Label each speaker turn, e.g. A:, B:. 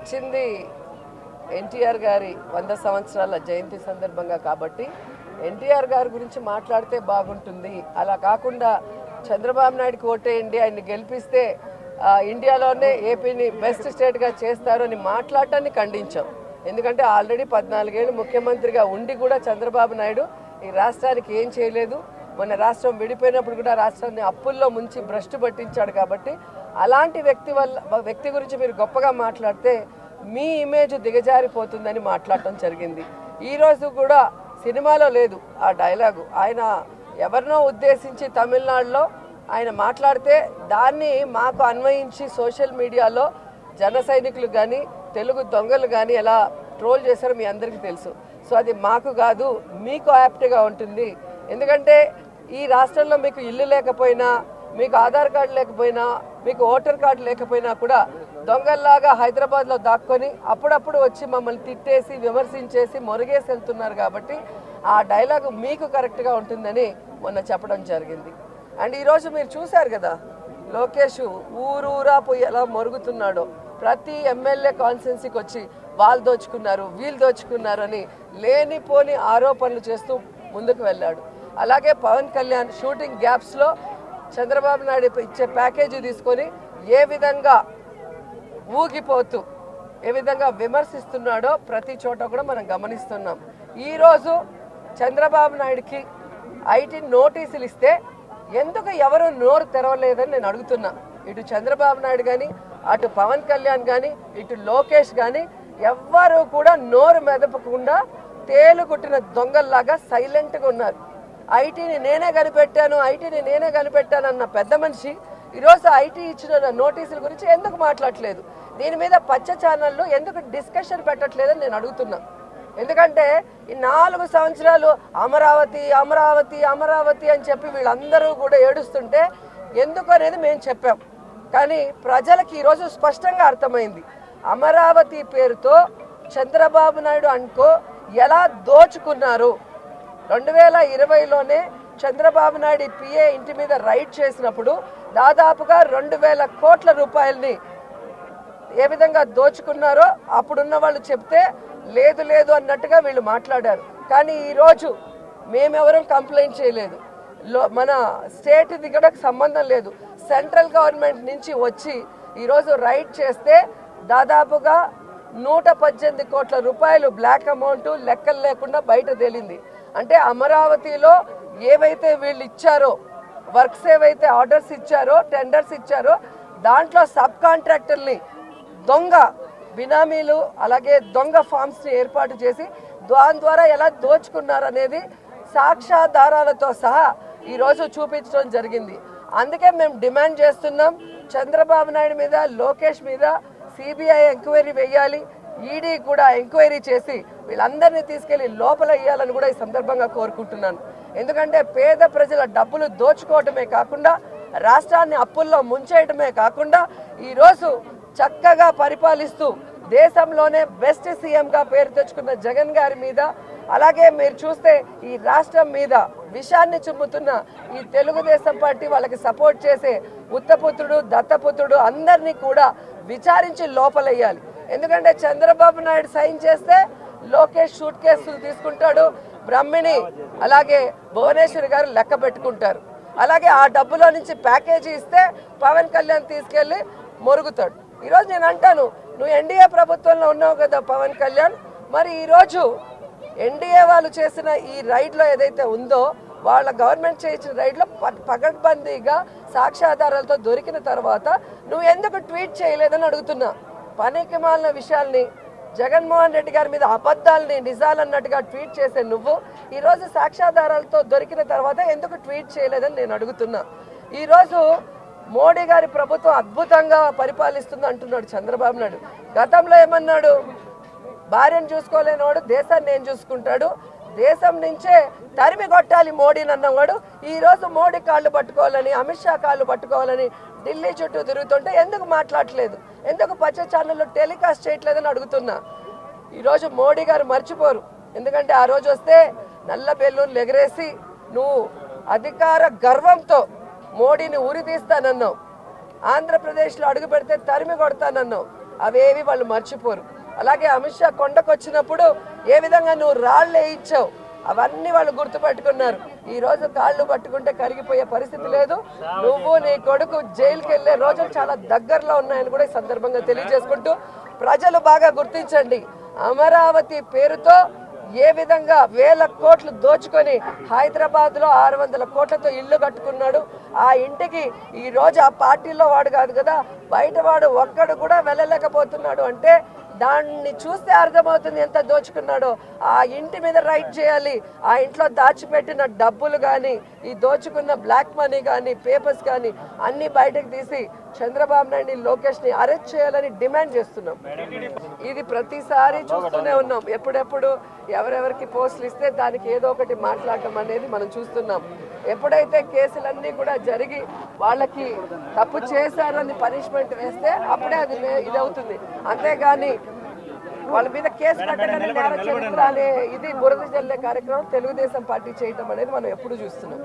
A: వచ్చింది ఎన్టీఆర్ గారి 100 సంవత్సరాల జయంతి సందర్భంగా కాబట్టి ఎన్టీఆర్ గారి గురించి మాట్లాడితే బాగుంటుంది. అలా కాకుండా చంద్రబాబు నాయుడుకి ఓటేయండి, ఆయన్ని గెలిపిస్తే ఇండియాలోనే ఏపీని బెస్ట్ స్టేట్గా చేస్తారు అని మాట్లాడటాన్ని ఖండించాం. ఎందుకంటే ఆల్రెడీ 14 ఏళ్ళు ముఖ్యమంత్రిగా ఉండి కూడా చంద్రబాబు నాయుడు ఈ రాష్ట్రానికి ఏం చేయలేదు. మన రాష్ట్రం విడిపోయినప్పుడు కూడా రాష్ట్రాన్ని అప్పుల్లో ముంచి భ్రష్టు పట్టించాడు. కాబట్టి అలాంటి వ్యక్తి గురించి మీరు గొప్పగా మాట్లాడితే మీ ఇమేజ్ దిగజారిపోతుందని మాట్లాడటం జరిగింది. ఈరోజు కూడా సినిమాలో లేదు ఆ డైలాగు. ఆయన ఎవరినో ఉద్దేశించి తమిళనాడులో ఆయన మాట్లాడితే దాన్ని మాకు అన్వయించి సోషల్ మీడియాలో జన సైనికులు కానీ తెలుగు దొంగలు కానీ ఎలా ట్రోల్ చేశారో మీ అందరికీ తెలుసు. సో అది మాకు కాదు, మీకు యాప్ట్గా ఉంటుంది. ఎందుకంటే ఈ రాష్ట్రంలో మీకు ఇల్లు లేకపోయినా, మీకు ఆధార్ కార్డు లేకపోయినా, మీకు ఓటర్ కార్డు లేకపోయినా కూడా దొంగల్లాగా హైదరాబాద్లో దాక్కొని అప్పుడప్పుడు వచ్చి మమ్మల్ని తిట్టేసి విమర్శించేసి మొరగేసి వెళ్తున్నారు. కాబట్టి ఆ డైలాగు మీకు కరెక్ట్గా ఉంటుందని మొన్న చెప్పడం జరిగింది. అండ్ ఈరోజు మీరు చూశారు కదా, లోకేష్ ఊరూరా పోయి ఎలా మొరుగుతున్నాడో. ప్రతి ఎమ్మెల్యే కాన్స్టిట్యున్సీకి వచ్చి వాళ్ళు దోచుకున్నారు, వీళ్ళు దోచుకున్నారు అని లేనిపోని ఆరోపణలు చేస్తూ ముందుకు వెళ్ళాడు. అలాగే పవన్ కళ్యాణ్ షూటింగ్ గ్యాప్స్లో చంద్రబాబు నాయుడు ఇచ్చే ప్యాకేజీ తీసుకొని ఏ విధంగా ఊగిపోతూ ఏ విధంగా విమర్శిస్తున్నాడో ప్రతి చోట కూడా మనం గమనిస్తున్నాం. ఈరోజు చంద్రబాబు నాయుడికి ఐటీ నోటీసులు ఇస్తే ఎందుకు ఎవరు నోరు తెరవలేదని నేను అడుగుతున్నా. ఇటు చంద్రబాబు నాయుడు కానీ, అటు పవన్ కళ్యాణ్ కానీ, ఇటు లోకేష్ కానీ ఎవ్వరూ కూడా నోరు మెదపకుండా తేలుగుట్టిన దొంగల్లాగా సైలెంట్గా ఉన్నారు. ఐటీని నేనే కనిపెట్టాను అన్న పెద్ద మనిషి ఈరోజు ఐటీ ఇచ్చిన నోటీసుల గురించి ఎందుకు మాట్లాడట్లేదు? దీని మీద పచ్చ ఛానళ్ళు ఎందుకు డిస్కషన్ పెట్టట్లేదని నేను అడుగుతున్నా. ఎందుకంటే ఈ 4 సంవత్సరాలు అమరావతి అమరావతి అమరావతి అని చెప్పి వీళ్ళందరూ కూడా ఏడుస్తుంటే ఎందుకు అనేది మేము చెప్పాం. కానీ ప్రజలకి ఈరోజు స్పష్టంగా అర్థమైంది. అమరావతి పేరుతో చంద్రబాబు నాయుడు అనుకో ఎలా దోచుకున్నారు. 2020లోనే చంద్రబాబు నాయుడు పిఏ ఇంటి మీద రైడ్ చేసినప్పుడు దాదాపుగా 2000 కోట్ల రూపాయలని ఏ విధంగా దోచుకున్నారో అప్పుడున్న వాళ్ళు చెప్తే లేదు అన్నట్టుగా వీళ్ళు మాట్లాడారు. కానీ ఈరోజు మేమెవరూ కంప్లైంట్ చేయలేదు. మన స్టేట్ దిగడానికి సంబంధం లేదు. సెంట్రల్ గవర్నమెంట్ నుంచి వచ్చి ఈరోజు రైడ్ చేస్తే దాదాపుగా 118 కోట్ల రూపాయలు బ్లాక్ అమౌంట్ లెక్కలు లేకుండా బయట తేలింది. అంటే అమరావతిలో ఏవైతే వీళ్ళు ఇచ్చారో, వర్క్స్ ఏవైతే ఆర్డర్స్ ఇచ్చారో, టెండర్స్ ఇచ్చారో దాంట్లో సబ్ కాంట్రాక్టర్ని దొంగ బినామీలు అలాగే దొంగ ఫామ్స్ని ఏర్పాటు చేసి దాని ద్వారా ఎలా దోచుకున్నారనేది సాక్ష్యాధారాలతో సహా ఈరోజు చూపించడం జరిగింది. అందుకే మేము డిమాండ్ చేస్తున్నాం, చంద్రబాబు నాయుడు మీద, లోకేష్ మీద సిబిఐ ఎంక్వైరీ వేయాలి, ఈడీ కూడా ఎంక్వైరీ చేసి వీళ్ళందరినీ తీసుకెళ్లి లోపల వేయాలని కూడా ఈ సందర్భంగా కోరుకుంటున్నాను. ఎందుకంటే పేద ప్రజల డబ్బులు దోచుకోవటమే కాకుండా రాష్ట్రాన్ని అప్పుల్లో ముంచేయటమే కాకుండా ఈరోజు చక్కగా పరిపాలిస్తూ దేశంలోనే బెస్ట్ సీఎంగా పేరు తెచ్చుకున్న జగన్ గారి మీద, అలాగే మీరు చూస్తే ఈ రాష్ట్రం మీద విషాన్ని చుమ్ముతున్న ఈ తెలుగుదేశం పార్టీ వాళ్ళకి సపోర్ట్ చేసే ఉత్తపుత్రుడు, దత్తపుత్రుడు అందరినీ కూడా విచారించి లోపలయ్యాలి. ఎందుకంటే చంద్రబాబు నాయుడు సైన్ చేస్తే లోకేష్ షూట్ కేసులు తీసుకుంటాడు, బ్రహ్మిణి అలాగే భువనేశ్వరి గారు లెక్క పెట్టుకుంటారు. అలాగే ఆ డబ్బులో నుంచి ప్యాకేజీ ఇస్తే పవన్ కళ్యాణ్ తీసుకెళ్ళి మొరుగుతాడు. ఈరోజు నేను అంటాను, నువ్వు ఎన్డీఏ ప్రభుత్వంలో ఉన్నావు కదా పవన్ కళ్యాణ్, మరి ఈరోజు ఎన్డీఏ వాళ్ళు చేసిన ఈ రైడ్లో ఏదైతే ఉందో వాళ్ళ గవర్నమెంట్ చేయించిన రైడ్లో పకడ్బందీగా సాక్ష్యాధారాలతో దొరికిన తర్వాత నువ్వు ఎందుకు ట్వీట్ చేయలేదని అడుగుతున్నా. పనికి మాలిన విషయాల్ని, జగన్మోహన్ రెడ్డి గారి మీద అబద్ధాలని నిజాలన్నట్టుగా ట్వీట్ చేసే నువ్వు ఈరోజు సాక్ష్యాధారాలతో దొరికిన తర్వాత ఎందుకు ట్వీట్ చేయలేదని నేను అడుగుతున్నా. ఈరోజు మోడీ గారి ప్రభుత్వం అద్భుతంగా పరిపాలిస్తుంది అంటున్నాడు చంద్రబాబు నాయుడు. గతంలో ఏమన్నాడు? భార్యను చూసుకోలేనివాడు దేశాన్ని ఏం చూసుకుంటాడు, దేశం నుంచే తరిమి కొట్టాలి మోడీని అన్నవాడు ఈరోజు మోడీ కాళ్ళు పట్టుకోవాలని, అమిత్ షా కాళ్ళు పట్టుకోవాలని ఢిల్లీ చుట్టూ తిరుగుతుంటే ఎందుకు మాట్లాడట్లేదు? ఎందుకు పచ్చ ఛానల్లో టెలికాస్ట్ చేయట్లేదని అడుగుతున్నా. ఈరోజు మోడీ గారు మర్చిపోరు. ఎందుకంటే ఆ రోజు వస్తే నల్ల బెలూన్లు ఎగరేసి నువ్వు అధికార గర్వంతో మోడీని ఉరి తీస్తానన్నావు, ఆంధ్రప్రదేశ్లో అడుగు పెడితే తరిమి కొడతానన్నావు. అవేవి వాళ్ళు మర్చిపోరు. అలాగే అమిత్ షా కొండకు వచ్చినప్పుడు ఏ విధంగా నువ్వు రాళ్ళు వేయించావు అవన్నీ వాళ్ళు గుర్తుపెట్టుకున్నారు. ఈ రోజు కాళ్ళు పట్టుకుంటే కరిగిపోయే పరిస్థితి లేదు. నువ్వు నీ కొడుకు జైలుకి వెళ్లే రోజులు చాలా దగ్గరలో ఉన్నాయని కూడా ఈ సందర్భంగా తెలియజేసుకుంటూ ప్రజలు బాగా గుర్తించండి. అమరావతి పేరుతో ఏ విధంగా 1000 కోట్లు దోచుకొని హైదరాబాద్లో 600 కోట్లతో ఇల్లు కట్టుకున్నాడు. ఆ ఇంటికి ఈ రోజు ఆ పార్టీలో వాడు కాదు కదా, బయట వాడు ఒక్కడు కూడా వెళ్ళలేకపోతున్నాడు అంటే దాన్ని చూస్తే అర్థమవుతుంది ఎంత దోచుకున్నాడో. ఆ ఇంటి మీద రైట్ చేయాలి. ఆ ఇంట్లో దాచిపెట్టిన డబ్బులు కానీ, ఈ దోచుకున్న బ్లాక్ మనీ కానీ, పేపర్స్ కానీ అన్ని బయటకు తీసి చంద్రబాబు నాయుడు లోకేష్ని అరెస్ట్ చేయాలని డిమాండ్ చేస్తున్నాం. ఇది ప్రతిసారి చూస్తూనే ఉన్నాం. ఎప్పుడెప్పుడు ఎవరెవరికి పోస్టులు ఇస్తే దానికి ఏదో ఒకటి మాట్లాడటం అనేది మనం చూస్తున్నాం. ఎప్పుడైతే కేసులన్నీ కూడా జరిగి వాళ్ళకి తప్పు చేశారని పనిష్మెంట్ వేస్తే అప్పుడే అది ఇదవుతుంది. అంతేగాని వాళ్ళ మీద కేసు కట్టగానే నేర చరిత్ర అనే ఇది బురద జల్లే కార్యక్రమం తెలుగుదేశం పార్టీ చేయటం అనేది మనం ఎప్పుడు చూస్తున్నాం.